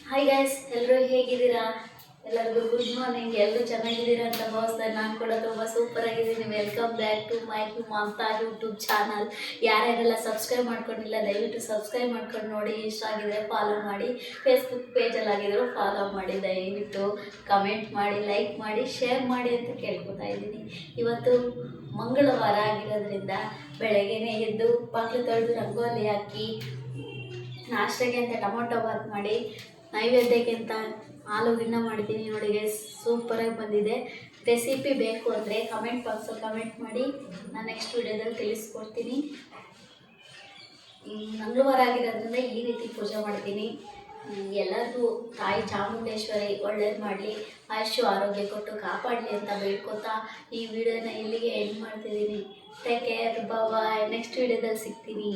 Hi guys, ಎಲ್ಲರೂ ಹೇಗಿದ್ದೀರಾ? ಎಲ್ಲರಿಗೂ ಗುಡ್ ಮಾರ್ನಿಂಗ್. ಎಲ್ಲರೂ ಚೆನ್ನಾಗಿದ್ದೀರಾ ಅಂತ ಭಾವಿಸ್ತಾರೆ. ನಾನು ಕೂಡ ತುಂಬ ಸೂಪರ್ ಆಗಿದ್ದೀನಿ. Welcome back to my Mamata YouTube channel. ಯಾರ್ಯಾರೆಲ್ಲ ಸಬ್ಸ್ಕ್ರೈಬ್ ಮಾಡ್ಕೊಂಡಿಲ್ಲ ದಯವಿಟ್ಟು ಸಬ್ಸ್ಕ್ರೈಬ್ ಮಾಡ್ಕೊಂಡು ನೋಡಿ. ಇಷ್ಟ ಆಗಿದ್ರೆ ಫಾಲೋ ಮಾಡಿ. ಫೇಸ್ಬುಕ್ ಪೇಜಲ್ಲಿ ಆಗಿದ್ರು ಫಾಲೋ ಮಾಡಿ. ದಯವಿಟ್ಟು ಕಮೆಂಟ್ ಮಾಡಿ, ಲೈಕ್ ಮಾಡಿ, ಶೇರ್ ಮಾಡಿ ಅಂತ ಕೇಳ್ಕೊತಾ ಇದ್ದೀನಿ. ಇವತ್ತು ಮಂಗಳವಾರ ಆಗಿರೋದ್ರಿಂದ ಬೆಳಗ್ಗೆನೇ ಎದ್ದು ಬಾಗಿಲು ತೊಳೆದು ರಂಗೋಲಿ ಹಾಕಿ ನಾಷ್ಟಕ್ಕೆ ಅಂತ ಟೊಮೊಟೊ ಬಾತ್ ಮಾಡಿ ನೈವೇದ್ಯಕ್ಕೆ ಅಂತ ಆಲೂಗಿನ್ನ ಮಾಡಿದ್ದೀನಿ. ನೋಡಿ ಗೈಸ್, ಸೂಪರಾಗಿ ಬಂದಿದೆ. ರೆಸಿಪಿ ಬೇಕು ಅಂದರೆ ಕಮೆಂಟ್ ಬಾಕ್ಸಲ್ಲಿ ಕಮೆಂಟ್ ಮಾಡಿ, ನಾನು ನೆಕ್ಸ್ಟ್ ವಿಡಿಯೋದಲ್ಲಿ ತಿಳಿಸ್ಕೊಡ್ತೀನಿ. ಮಂಗಳವಾರ ಆಗಿರೋದ್ರಿಂದ ಈ ರೀತಿ ಪೂಜೆ ಮಾಡ್ತೀನಿ. ಎಲ್ಲರಿಗೂ ತಾಯಿ ಚಾಮುಂಡೇಶ್ವರಿ ಒಳ್ಳೇದು ಮಾಡಲಿ, ಆಯುಷ್ಯ ಆರೋಗ್ಯ ಕೊಟ್ಟು ಕಾಪಾಡಲಿ ಅಂತ ಬೇಡ್ಕೊತಾ ಈ ವಿಡಿಯೋನ ಇಲ್ಲಿಗೆ ಎಂಡ್ ಮಾಡ್ತಿದ್ದೀನಿ. ಟೇಕ್ ಕೇರ್, ಬಾಯ್. ನೆಕ್ಸ್ಟ್ ವಿಡಿಯೋದಲ್ಲಿ ಸಿಗ್ತೀನಿ.